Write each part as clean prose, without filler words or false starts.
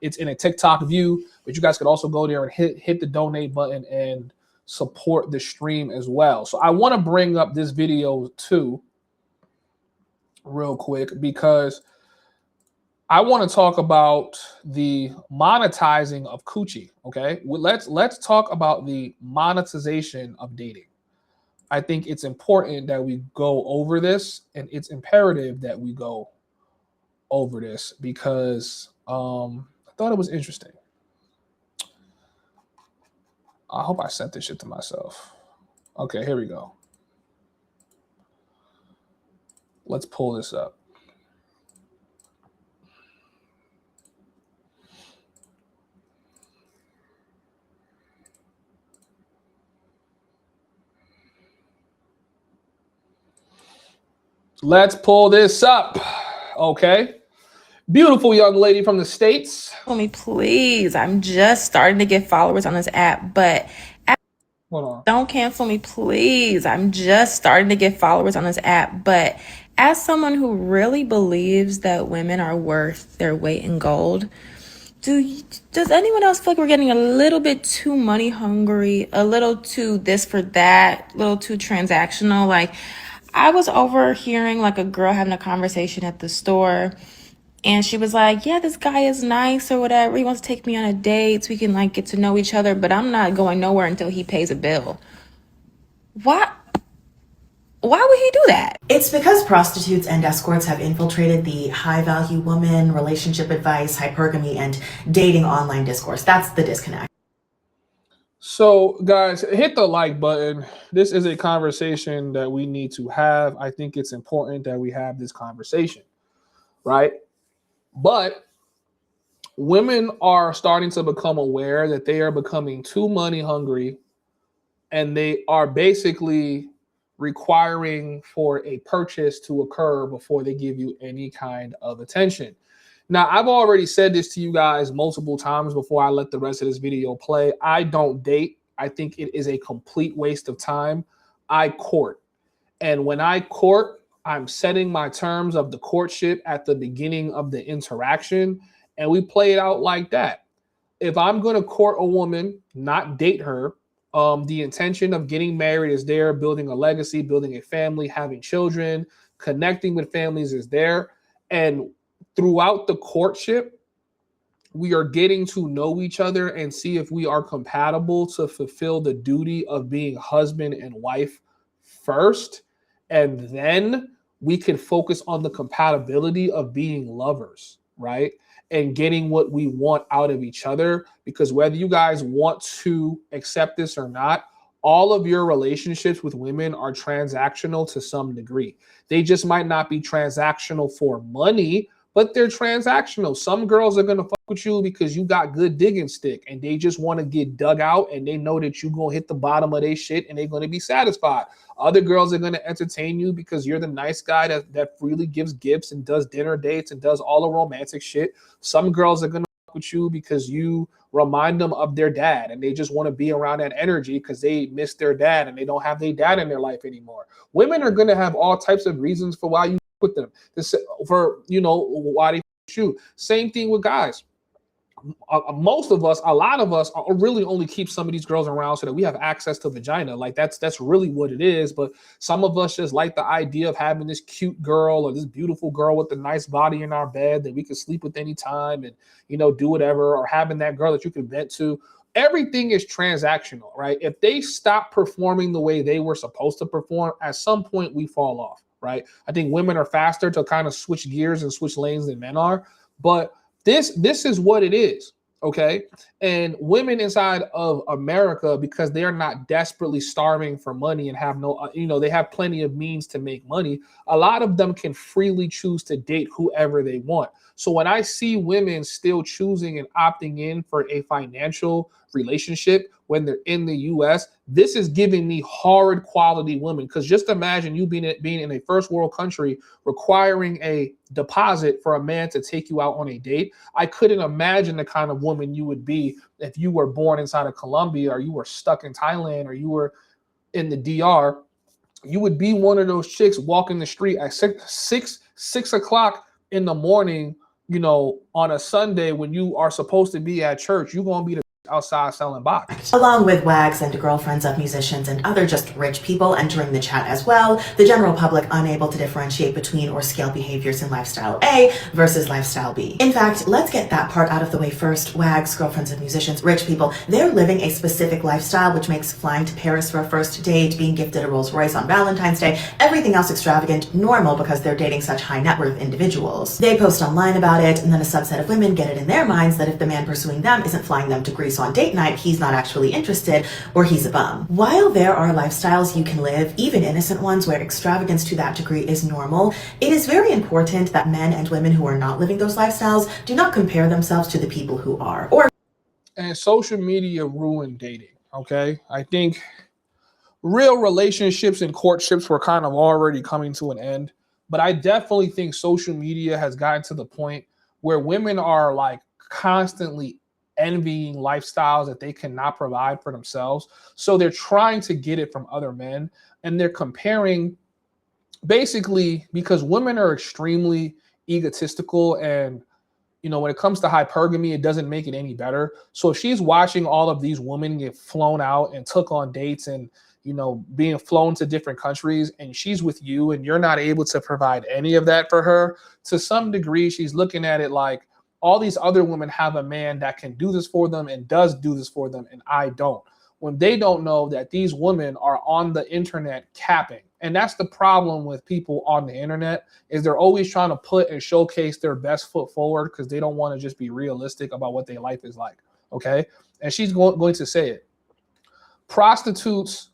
It's in a TikTok view, but you guys could also go there and hit the donate button and support the stream as well. So I want to bring up this video too real quick because I want to talk about the monetizing of coochie. Okay, let's talk about the monetization of dating. I think it's important that we go over this, and it's imperative that we go over this because I thought it was interesting. I hope I sent this shit to myself. Okay, here we go. Let's pull this up. Let's pull this up. Okay. Beautiful young lady from the States. Me, please. I'm just starting to get followers on this app, but hold on. Don't cancel me, please. I'm just starting to get followers on this app, but as someone who really believes that women are worth their weight in gold, does anyone else feel like we're getting a little bit too money hungry, a little too this for that, a little too transactional? Like, I was overhearing like a girl having a conversation at the store, and she was like, yeah, this guy is nice or whatever. He wants to take me on a date so we can like get to know each other, but I'm not going nowhere until he pays a bill. Why would he do that? It's because prostitutes and escorts have infiltrated the high-value woman, relationship advice, hypergamy, and dating online discourse. That's the disconnect. So, guys, hit the like button. This is a conversation that we need to have. I think it's important that we have this conversation, right? But women are starting to become aware that they are becoming too money hungry, and they are basically requiring for a purchase to occur before they give you any kind of attention. Now, I've already said this to you guys multiple times before I let the rest of this video play. I don't date. I think it is a complete waste of time. I court. And when I court, I'm setting my terms of the courtship at the beginning of the interaction, and we play it out like that. If I'm going to court a woman, not date her, the intention of getting married is there, building a legacy, building a family, having children, connecting with families is there. And throughout the courtship, we are getting to know each other and see if we are compatible to fulfill the duty of being husband and wife first. And then we can focus on the compatibility of being lovers, right? And getting what we want out of each other. Because whether you guys want to accept this or not, all of your relationships with women are transactional to some degree. They just might not be transactional for money, but they're transactional. Some girls are going to fuck with you because you got good digging stick and they just want to get dug out and they know that you're going to hit the bottom of their shit and they're going to be satisfied. Other girls are going to entertain you because you're the nice guy that freely gives gifts and does dinner dates and does all the romantic shit. Some girls are going to fuck with you because you remind them of their dad and they just want to be around that energy because they miss their dad and they don't have their dad in their life anymore. Women are going to have all types of reasons for why you with them, for why they shoot. Same thing with guys. Most of us, a lot of us, are really only keep some of these girls around so that we have access to vagina. Like that's really what it is. But some of us just like the idea of having this cute girl or this beautiful girl with a nice body in our bed that we can sleep with anytime and do whatever, or having that girl that you can vent to. Everything is transactional, right? If they stop performing the way they were supposed to perform, at some point we fall off. Right? I think women are faster to kind of switch gears and switch lanes than men are, but this is what it is, okay? And women inside of America, because they are not desperately starving for money and have no, they have plenty of means to make money. A lot of them can freely choose to date whoever they want. So when I see women still choosing and opting in for a financial relationship when they're in the US, this is giving me hard quality women. Because just imagine you being in a first world country requiring a deposit for a man to take you out on a date. I couldn't imagine the kind of woman you would be if you were born inside of Colombia, or you were stuck in Thailand, or you were in the DR. You would be one of those chicks walking the street at six o'clock in the morning on a Sunday when you are supposed to be at church, you're going to be the outside selling box. Along with wags and girlfriends of musicians and other just rich people entering the chat as well, the general public unable to differentiate between or scale behaviors in lifestyle A versus lifestyle B. In fact, let's get that part out of the way first. Wags, girlfriends of musicians, rich people, they're living a specific lifestyle which makes flying to Paris for a first date, being gifted a Rolls Royce on Valentine's Day, everything else extravagant, normal because they're dating such high net worth individuals. They post online about it, and then a subset of women get it in their minds that if the man pursuing them isn't flying them to Greece on date night, he's not actually interested, or he's a bum. While there are lifestyles you can live, even innocent ones where extravagance to that degree is normal, it is very important that men and women who are not living those lifestyles do not compare themselves to the people who are. And social media ruined dating, okay? I think real relationships and courtships were kind of already coming to an end, but I definitely think social media has gotten to the point where women are like constantly envying lifestyles that they cannot provide for themselves. So they're trying to get it from other men, and they're comparing, basically, because women are extremely egotistical, and when it comes to hypergamy, it doesn't make it any better. So if she's watching all of these women get flown out and took on dates and being flown to different countries, and she's with you and you're not able to provide any of that for her, to some degree she's looking at it like, all these other women have a man that can do this for them and does do this for them, and I don't. When they don't know that these women are on the internet capping. And that's the problem with people on the internet, is they're always trying to put and showcase their best foot forward because they don't want to just be realistic about what their life is like, okay? And she's going to say it. Prostitutes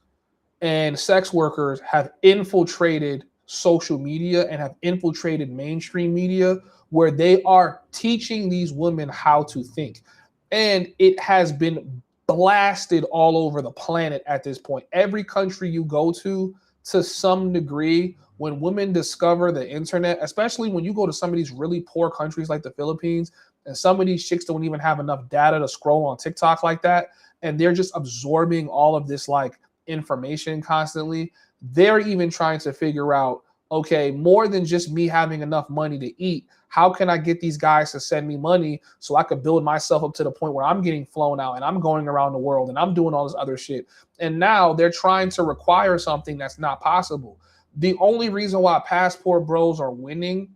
and sex workers have infiltrated social media and have infiltrated mainstream media, where they are teaching these women how to think. And it has been blasted all over the planet at this point. Every country you go to some degree, when women discover the internet, especially when you go to some of these really poor countries like the Philippines, and some of these chicks don't even have enough data to scroll on TikTok like that, and they're just absorbing all of this like information constantly, they're even trying to figure out, okay, more than just me having enough money to eat, how can I get these guys to send me money so I could build myself up to the point where I'm getting flown out and I'm going around the world and I'm doing all this other shit. And now they're trying to require something that's not possible. The only reason why passport bros are winning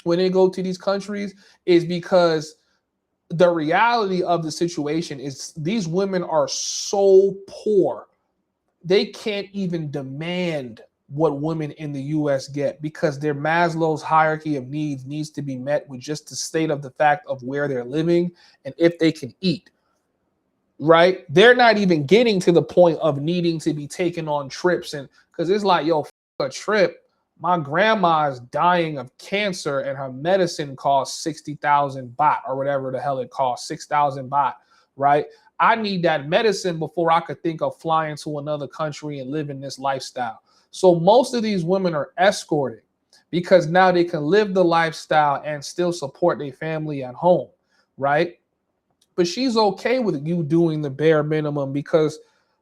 when they go to these countries is because the reality of the situation is these women are so poor, they can't even demand what women in the US get, because their Maslow's hierarchy of needs to be met with just the state of the fact of where they're living and if they can eat, right? They're not even getting to the point of needing to be taken on trips, and because it's like, yo, a trip, my grandma is dying of cancer and her medicine costs 60,000 baht or whatever the hell it costs, 6,000 baht, right? I need that medicine before I could think of flying to another country and living this lifestyle. So most of these women are escorting because now they can live the lifestyle and still support their family at home, right? But she's okay with you doing the bare minimum, because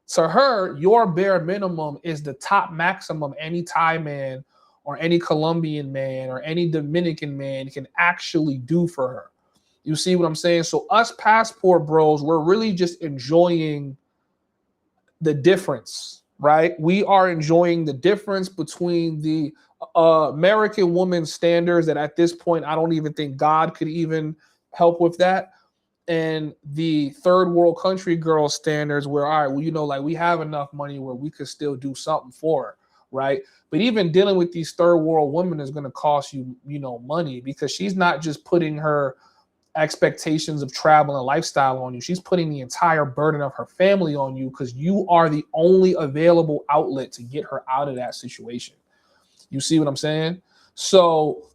to her, your bare minimum is the top maximum any Thai man or any Colombian man or any Dominican man can actually do for her. You see what I'm saying? So us passport bros, we're really just enjoying the difference, right? We are enjoying the difference between the American woman standards that at this point, I don't even think God could even help with that, and the third world country girl standards where, all right, well, like we have enough money where we could still do something for her, right? But even dealing with these third world women is going to cost you, money, because she's not just putting her expectations of travel and lifestyle on you. She's putting the entire burden of her family on you because you are the only available outlet to get her out of that situation. You see what I'm saying? So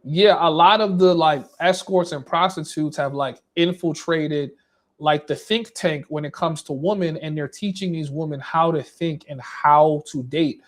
yeah, a lot of the like escorts and prostitutes have like infiltrated like the think tank when it comes to women, and they're teaching these women how to think and how to date.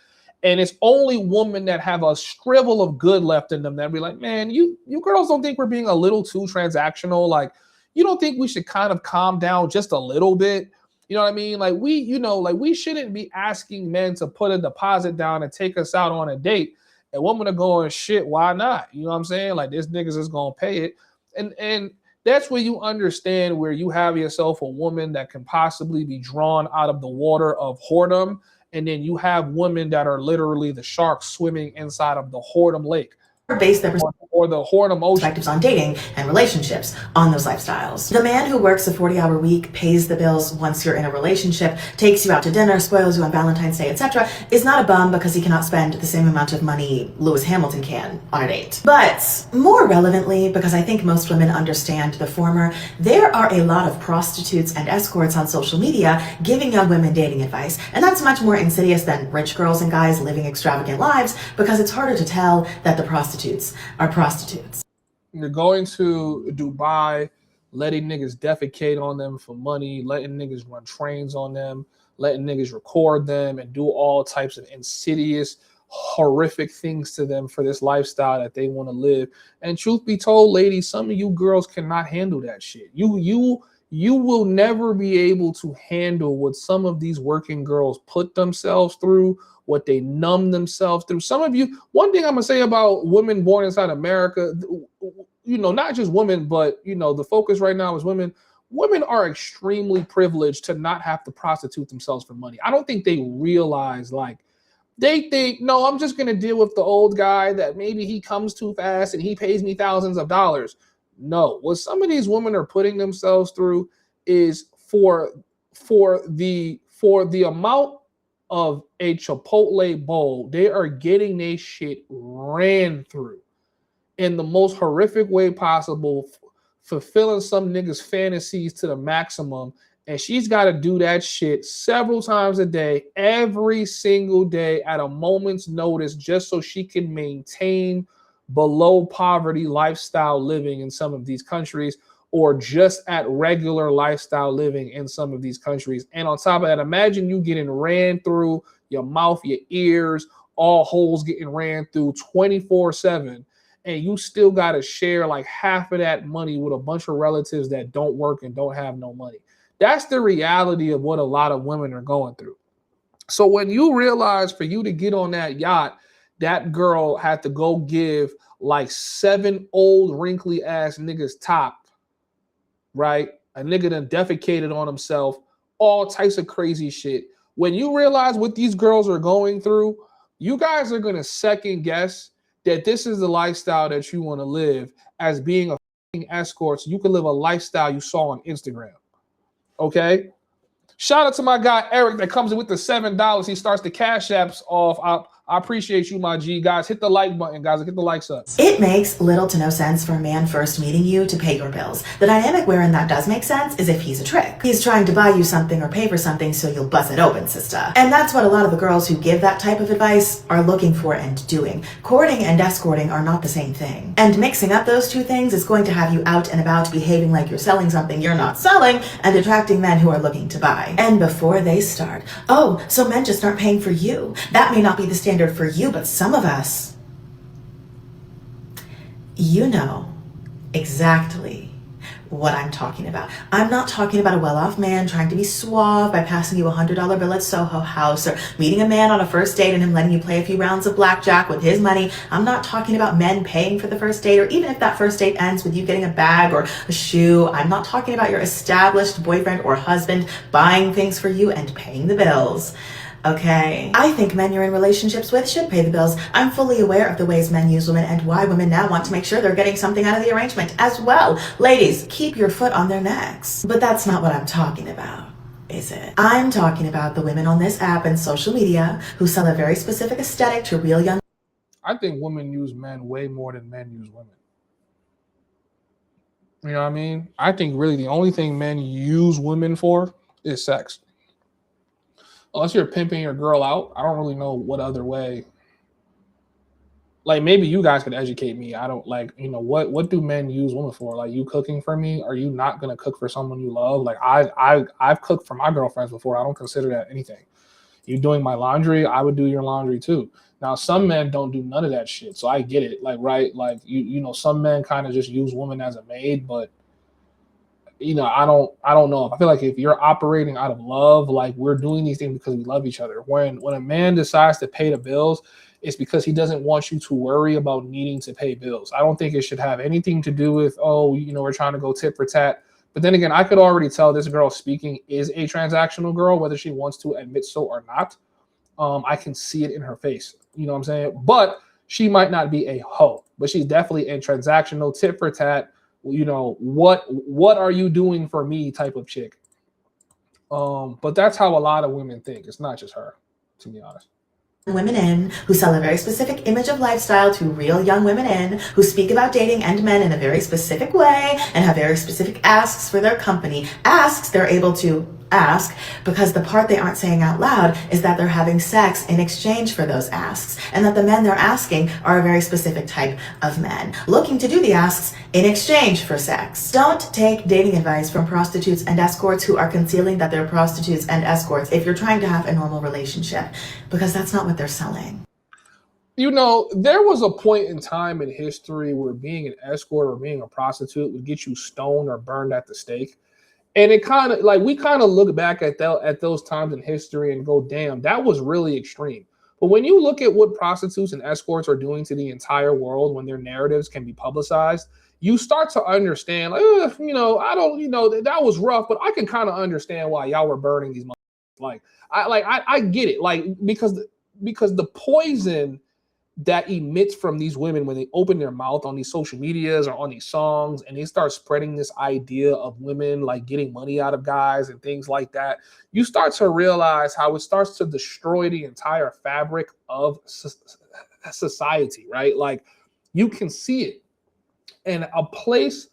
And it's only women that have a scribble of good left in them that be like, man, you girls don't think we're being a little too transactional? Like, you don't think we should kind of calm down just a little bit? You know what I mean? Like we shouldn't be asking men to put a deposit down and take us out on a date. A woman are going, shit, why not? You know what I'm saying? Like, this niggas is gonna pay it. And that's where you understand where you have yourself a woman that can possibly be drawn out of the water of whoredom, and then you have women that are literally the sharks swimming inside of the whoredom lake base their or the whoredom ocean. Perspectives on dating and relationships on those lifestyles. The man who works a 40-hour week, pays the bills once you're in a relationship, takes you out to dinner, spoils you on Valentine's Day, etc., is not a bum because he cannot spend the same amount of money Lewis Hamilton can on a date. But more relevantly, because I think most women understand the former, there are a lot of prostitutes and escorts on social media giving young women dating advice, and that's much more insidious than rich girls and guys living extravagant lives because it's harder to tell that the prostitutes are prostitutes. You're going to Dubai, letting niggas defecate on them for money, letting niggas run trains on them, letting niggas record them and do all types of insidious, horrific things to them for this lifestyle that they want to live. And truth be told, ladies, some of you girls cannot handle that shit. You will never be able to handle what some of these working girls put themselves through, what they numb themselves through. Some of you, one thing I'm gonna say about women born inside America, you know, not just women, but you know, the focus right now is women. Women are extremely privileged to not have to prostitute themselves for money. I don't think they realize, like, they think, no, I'm just gonna deal with the old guy that maybe he comes too fast and he pays me thousands of dollars. No, what some of these women are putting themselves through is for the amount of a Chipotle bowl, they are getting their shit ran through in the most horrific way possible, fulfilling some niggas' fantasies to the maximum. And she's got to do that shit several times a day, every single day at a moment's notice, just so she can maintain below poverty lifestyle living in some of these countries, or just at regular lifestyle living in some of these countries. And on top of that, imagine you getting ran through your mouth, your ears, all holes getting ran through 24/7. And you still got to share like half of that money with a bunch of relatives that don't work and don't have no money. That's the reality of what a lot of women are going through. So when you realize for you to get on that yacht, that girl had to go give like 7 old wrinkly ass niggas top, right? A nigga done defecated on himself, all types of crazy shit. When you realize what these girls are going through, you guys are going to second guess that this is the lifestyle that you want to live, as being a fucking escort, so you can live a lifestyle you saw on Instagram. Okay? Shout out to my guy Eric that comes in with the $7. He starts the Cash Apps off. I appreciate you, my G. Guys, hit the like button, guys. Get the likes up. It makes little to no sense for a man first meeting you to pay your bills. The dynamic wherein that does make sense is if he's a trick. He's trying to buy you something or pay for something so you'll bust it open, sister. And that's what a lot of the girls who give that type of advice are looking for and doing. Courting and escorting are not the same thing. And mixing up those two things is going to have you out and about behaving like you're selling something you're not selling and attracting men who are looking to buy. And before they start, oh, so men just aren't paying for you. That may not be the standard for you, but some of us, you know exactly what I'm talking about. I'm not talking about a well-off man trying to be suave by passing you a $100 bill at Soho House, or meeting a man on a first date and him letting you play a few rounds of blackjack with his money. I'm not talking about men paying for the first date, or even if that first date ends with you getting a bag or a shoe. I'm not talking about your established boyfriend or husband buying things for you and paying the bills. Okay. I think men you're in relationships with should pay the bills. I'm fully aware of the ways men use women and why women now want to make sure they're getting something out of the arrangement as well. Ladies, keep your foot on their necks. But that's not what I'm talking about, is it? I'm talking about the women on this app and social media who sell a very specific aesthetic to real young. I think women use men way more than men use women. You know what I mean? I think really the only thing men use women for is sex. Unless you're pimping your girl out, I don't really know what other way. Like, maybe you guys could educate me. I don't, like, you know, what do men use women for? Like, you cooking for me? Are you not gonna cook for someone you love? Like, I've cooked for my girlfriends before. I don't consider that anything. You doing my laundry, I would do your laundry too. Now, some men don't do none of that shit, so I get it. Like, right, like you know, some men kind of just use women as a maid, but you know, I don't know. I feel like if you're operating out of love, like, we're doing these things because we love each other. When a man decides to pay the bills, it's because he doesn't want you to worry about needing to pay bills. I don't think it should have anything to do with, oh, we're trying to go tit for tat. But then again, I could already tell this girl speaking is a transactional girl, whether she wants to admit so or not. I can see it in her face. You know what I'm saying? But she might not be a hoe, but she's definitely a transactional tit for tat. What are you doing for me type of chick. But that's how a lot of women think. It's not just her, to be honest. Women in who sell a very specific image of lifestyle to real young women in who speak about dating and men in a very specific way and have very specific asks for their company. Asks they're able to ask because the part they aren't saying out loud is that they're having sex in exchange for those asks, and that the men they're asking are a very specific type of men looking to do the asks in exchange for sex. Don't take dating advice from prostitutes and escorts who are concealing that they're prostitutes and escorts if you're trying to have a normal relationship, because that's not what they're selling. There was a point in time in history where being an escort or being a prostitute would get you stoned or burned at the stake. And it kind of we look back at those times in history and go, damn, that was really extreme. But when you look at what prostitutes and escorts are doing to the entire world when their narratives can be publicized, you start to understand, that was rough, but I can kind of understand why y'all were burning these motherfuckers. I get it, because the poison that emits from these women when they open their mouth on these social medias or on these songs and they start spreading this idea of women getting money out of guys and things like that, you start to realize how it starts to destroy the entire fabric of society, right? You can see it. And a place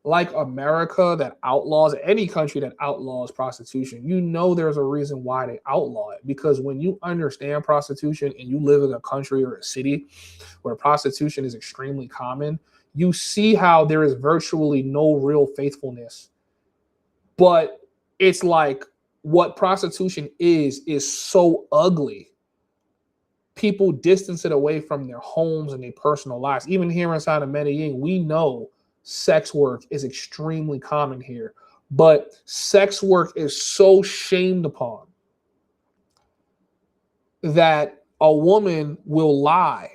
like America that outlaws, any country that outlaws prostitution, there's a reason why they outlaw it. Because when you understand prostitution and you live in a country or a city where prostitution is extremely common, you see how there is virtually no real faithfulness. But it's what prostitution is so ugly. People distance it away from their homes and their personal lives. Even here inside of Medellin, we know sex work is extremely common here, but sex work is so shamed upon that a woman will lie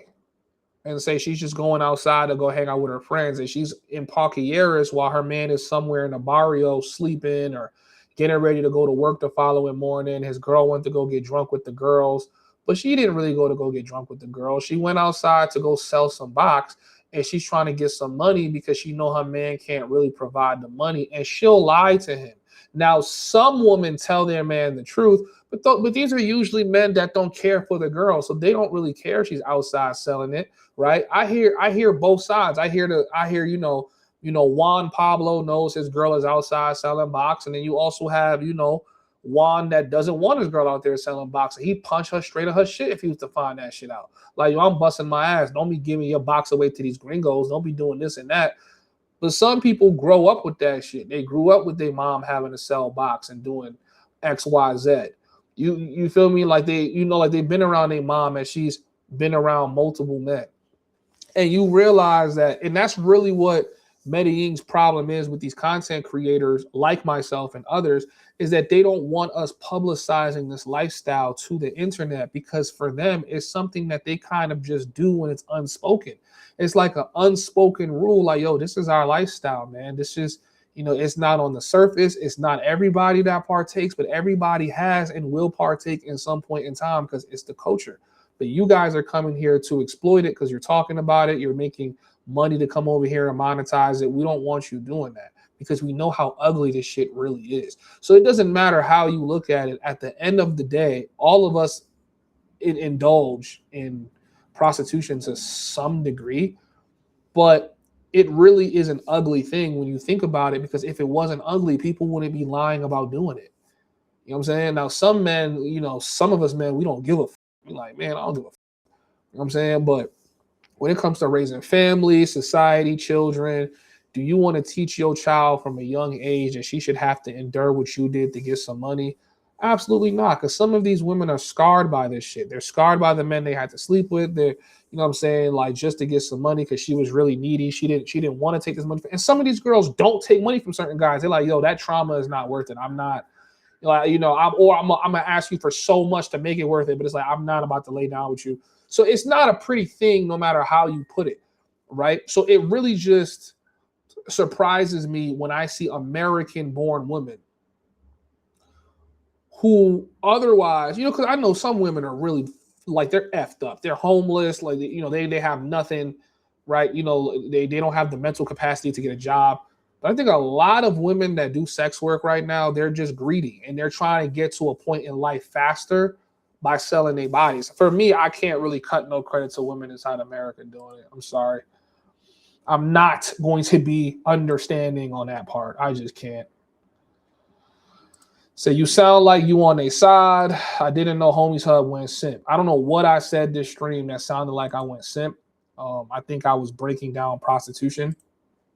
and say she's just going outside to go hang out with her friends, and she's in Parquilleras while her man is somewhere in the barrio sleeping or getting ready to go to work the following morning. His girl went to go get drunk with the girls, but she didn't really go get drunk with the girls. She went outside to go sell some box, and she's trying to get some money because she know her man can't really provide the money, and she'll lie to him. Now, some women tell their man the truth, but these are usually men that don't care for the girl, so they don't really care if she's outside selling it, right? I hear both sides. I hear Juan Pablo knows his girl is outside selling box, and then you also have Juan that doesn't want his girl out there selling box. He punch her straight at her shit if he was to find that shit out. I'm busting my ass. Don't be giving your box away to these gringos. Don't be doing this and that. But some people grow up with that shit. They grew up with their mom having to sell box and doing X, Y, Z. You feel me? They've been around their mom and she's been around multiple men. And you realize that, and that's really what Medellin's problem is with these content creators like myself and others, is that they don't want us publicizing this lifestyle to the internet, because for them it's something that they kind of just do when it's unspoken. It's like an unspoken rule, yo, this is our lifestyle, man. This is, it's not on the surface. It's not everybody that partakes, but everybody has and will partake in some point in time because it's the culture. But you guys are coming here to exploit it because you're talking about it. You're making money to come over here and monetize it. We don't want you doing that because we know how ugly this shit really is. So it doesn't matter how you look at it. At the end of the day, all of us indulge in prostitution to some degree, but it really is an ugly thing when you think about it, because if it wasn't ugly, people wouldn't be lying about doing it. You know what I'm saying? Now, some men, some of us men, we don't give a fuck. We're like, man, I don't give a fuck. You know what I'm saying? But when it comes to raising family, society, children, do you want to teach your child from a young age that she should have to endure what you did to get some money? Absolutely not, because some of these women are scarred by this shit. They're scarred by the men they had to sleep with. They're, just to get some money because she was really needy. She didn't want to take this money. And some of these girls don't take money from certain guys. They're like, yo, that trauma is not worth it. I'm not, I'm gonna ask you for so much to make it worth it. But it's like, I'm not about to lay down with you. So it's not a pretty thing no matter how you put it, right? So it really just surprises me when I see American-born women who otherwise, because I know some women are really like they're effed up. They're homeless, like they have nothing, right? They don't have the mental capacity to get a job. But I think a lot of women that do sex work right now, they're just greedy and they're trying to get to a point in life faster by selling their bodies. For me, I can't really cut no credit to women inside America doing it. I'm sorry. I'm not going to be understanding on that part. I just can't. So you sound like you on a side. I didn't know HomiesHub went simp. I don't know what I said this stream that sounded like I went simp. I think I was breaking down prostitution.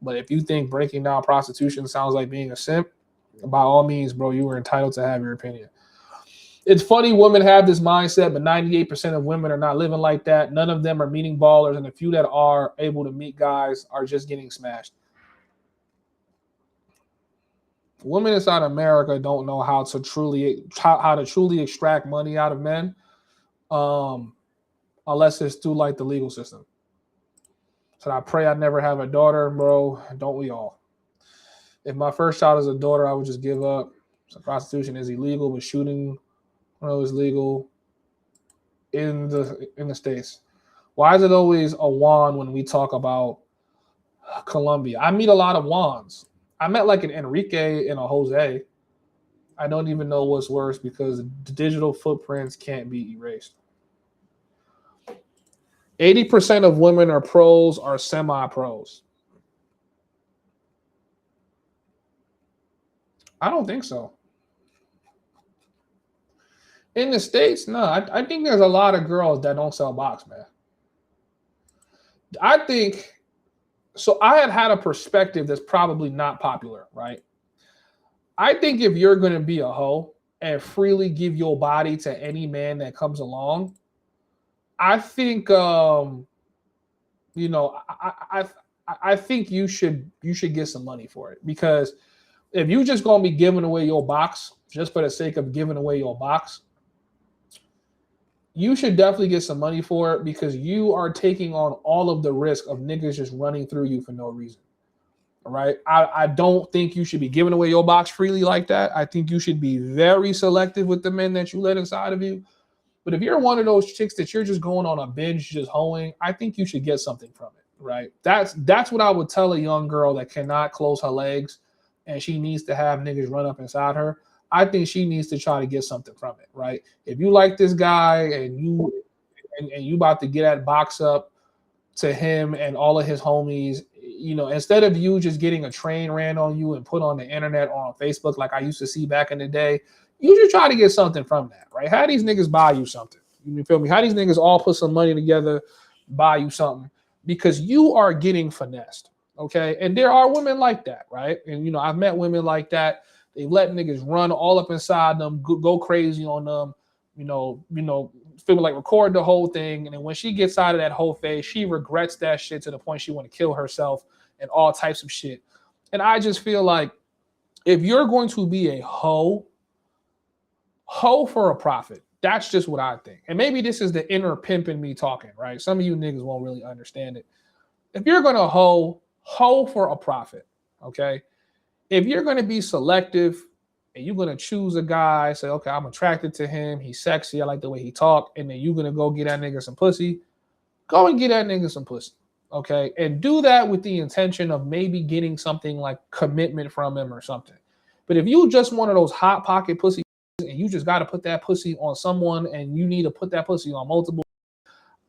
But if you think breaking down prostitution sounds like being a simp, by all means, bro, you were entitled to have your opinion. It's funny women have this mindset, but 98% of women are not living like that. None of them are meeting ballers, and the few that are able to meet guys are just getting smashed. Women inside America don't know how to truly extract money out of men, unless it's through like the legal system. So I pray I never have a daughter, bro. Don't we all? If my first child is a daughter, I would just give up. So prostitution is illegal, but shooting is legal in the States. Why is it always a Juan when we talk about Colombia? I meet a lot of Juans. I met like an Enrique and a Jose. I don't even know what's worse because the digital footprints can't be erased. 80% of women are pros or semi-pros. I don't think so. In the States, no. I think there's a lot of girls that don't sell box, man. I think, so I had a perspective that's probably not popular, right? I think if you're going to be a hoe and freely give your body to any man that comes along, I think, I think you should get some money for it, because if you just gonna be giving away your box just for the sake of giving away your box, you should definitely get some money for it, because you are taking on all of the risk of niggas just running through you for no reason. All right. I don't think you should be giving away your box freely like that. I think you should be very selective with the men that you let inside of you. But if you're one of those chicks that you're just going on a binge, just hoeing, I think you should get something from it, right? That's what I would tell a young girl that cannot close her legs and she needs to have niggas run up inside her. I think she needs to try to get something from it, right? If you like this guy and you about to get that box up to him and all of his homies, instead of you just getting a train ran on you and put on the internet or on Facebook like I used to see back in the day, you should try to get something from that, right? How these niggas buy you something? You feel me? How these niggas all put some money together, buy you something, because you are getting finessed, okay? And there are women like that, right? And, I've met women like that. They let niggas run all up inside them, go crazy on them, feel like record the whole thing. And then when she gets out of that whole phase, she regrets that shit to the point she want to kill herself and all types of shit. And I just feel like if you're going to be a hoe for a profit. That's just what I think. And maybe this is the inner pimp in me talking, right? Some of you niggas won't really understand it. If you're going to hoe for a profit, okay? If you're going to be selective and you're going to choose a guy, say, okay, I'm attracted to him, he's sexy, I like the way he talk, and then you're going to go get that nigga some pussy, go and get that nigga some pussy, okay? And do that with the intention of maybe getting something like commitment from him or something. But if you just one of those hot pocket pussy and you just got to put that pussy on someone and you need to put that pussy on multiple,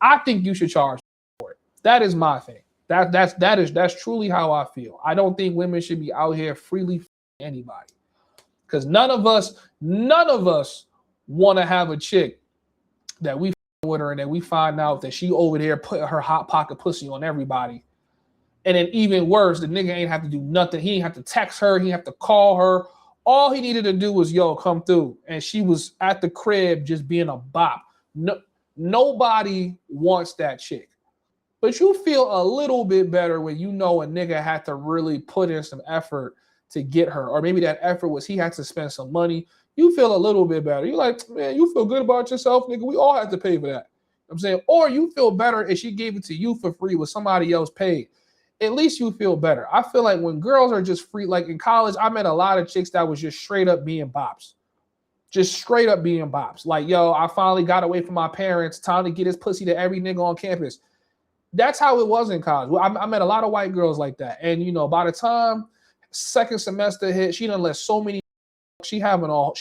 I think you should charge for it. That is my thing. That's truly how I feel. I don't think women should be out here freely anybody, because none of us want to have a chick that we with her and then we find out that she over there put her hot pocket pussy on everybody. And then even worse, the nigga ain't have to do nothing. He ain't have to text her. He have to call her. All he needed to do was, come through. And she was at the crib just being a bop. No, nobody wants that chick. But you feel a little bit better when you know a nigga had to really put in some effort to get her. Or maybe that effort was he had to spend some money. You feel a little bit better. You're like, man, you feel good about yourself, nigga. We all have to pay for that. I'm saying, or you feel better if she gave it to you for free with somebody else paid. At least you feel better. I feel like when girls are just free, like in college, I met a lot of chicks that was just straight up being bops. Just straight up being bops. Like, yo, I finally got away from my parents. Time to get his pussy to every nigga on campus. That's how it was in college. I met a lot of white girls like that. And, you know, by the time second semester hit, she done let so many. She having a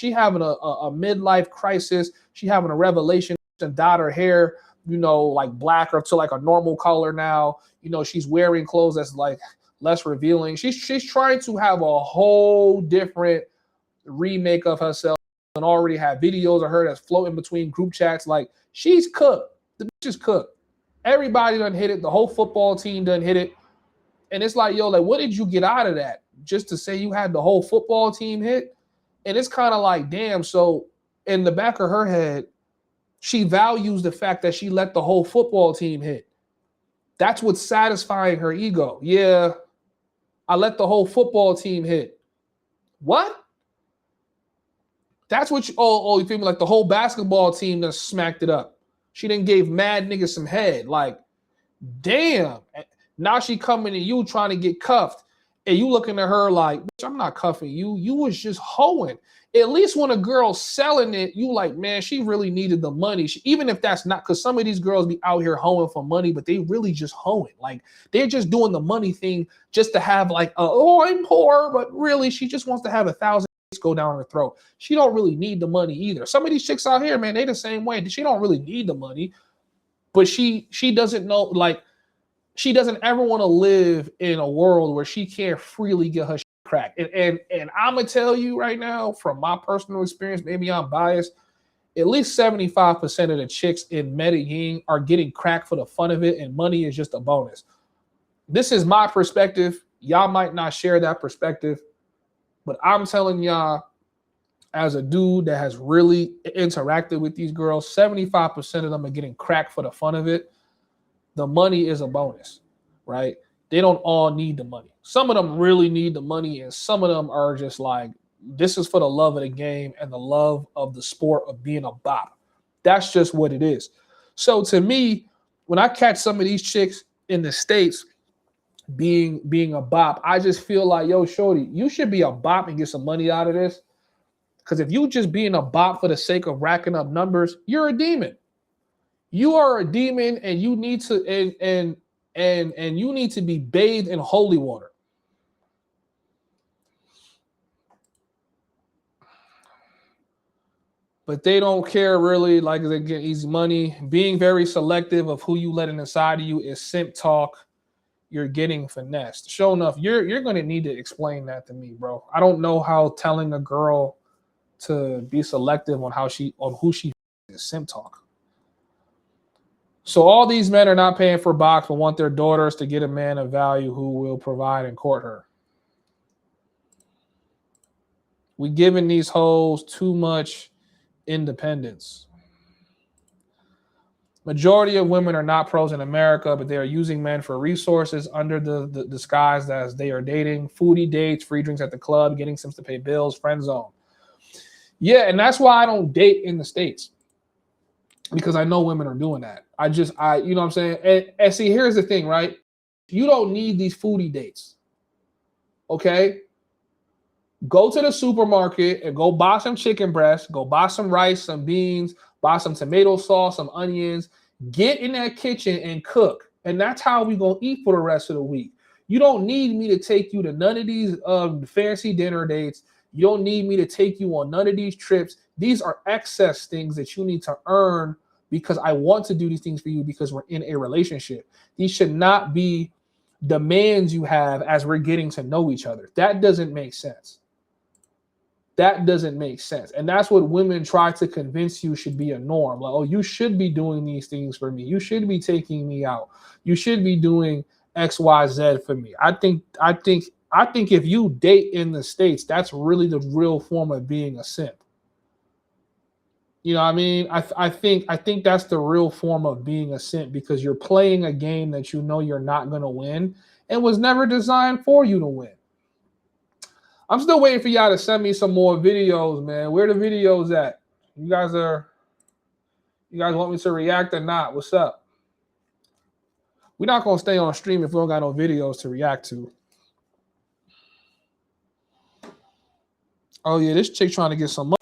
midlife crisis. She having a revelation and dyed her hair, you know, like black or to like a normal color now. You know, she's wearing clothes that's like less revealing. She's trying to have a whole different remake of herself and already have videos of her that's floating between group chats. Like, she's cooked. The bitch is cooked. Everybody done hit it. The whole football team done hit it. And it's like, yo, like, what did you get out of that? Just to say you had the whole football team hit? And it's kind of like, damn, so in the back of her head, she values the fact that she let the whole football team hit. That's what's satisfying her ego. Yeah, I let the whole football team hit. What? That's what you feel me? Like the whole basketball team that smacked it up. She done gave mad niggas some head. Like, damn. Now she coming to you trying to get cuffed. And you looking at her like, bitch, I'm not cuffing you. You was just hoeing. At least when a girl's selling it, you like, man, she really needed the money. Even if that's not, because some of these girls be out here hoeing for money, but they really just hoeing. Like, they're just doing the money thing just to have like, oh, I'm poor. But really, she just wants to have 1,000 go down her throat. She don't really need the money either. Some of these chicks out here, man, they the same way. She don't really need the money, but she doesn't know, like, she doesn't ever want to live in a world where she can't freely get her shit cracked. And I'm gonna tell you right now, from my personal experience, maybe I'm biased, at least 75% of the chicks in Medellin are getting cracked for the fun of it, and money is just a bonus. This is my perspective. Y'all might not share that perspective, but I'm telling y'all, as a dude that has really interacted with these girls, 75% of them are getting cracked for the fun of it. The money is a bonus, right? They don't all need the money. Some of them really need the money, and some of them are just like, this is for the love of the game and the love of the sport of being a bop. That's just what it is. So to me, when I catch some of these chicks in the States being a bop, I just feel like, yo, shorty, you should be a bop and get some money out of this. Because if you just being a bop for the sake of racking up numbers, you're a demon. You are a demon, and you need to and you need to be bathed in holy water. But they don't care really, like they get easy money. Being very selective of who you let inside of you is simp talk. You're getting finessed. Sure enough, you're gonna need to explain that to me, bro. I don't know how telling a girl to be selective on who she is simp talk. So all these men are not paying for box, but want their daughters to get a man of value who will provide and court her. We giving these hoes too much independence. Majority of women are not pros in America, but they are using men for resources under the disguise as they are dating. Foodie dates, free drinks at the club, getting Sims to pay bills, friend zone. Yeah, and that's why I don't date in the States. Because I know women are doing that. You know what I'm saying? And see, here's the thing, right? You don't need these foodie dates. Okay? Go to the supermarket and go buy some chicken breast, go buy some rice, some beans, buy some tomato sauce, some onions, get in that kitchen and cook. And that's how we gonna eat for the rest of the week. You don't need me to take you to none of these fancy dinner dates. You don't need me to take you on none of these trips. These are excess things that you need to earn because I want to do these things for you because we're in a relationship. These should not be demands you have as we're getting to know each other. That doesn't make sense. That doesn't make sense. And that's what women try to convince you should be a norm. Like, oh, you should be doing these things for me. You should be taking me out. You should be doing X, Y, Z for me. I think if you date in the States, that's really the real form of being a simp. You know what I mean? I think that's the real form of being a simp because you're playing a game that you know you're not going to win and was never designed for you to win. I'm still waiting for y'all to send me some more videos, man. Where the videos at? You guys You guys want me to react or not? What's up? We're not gonna stay on stream if we don't got no videos to react to. Oh yeah, this chick trying to get some money.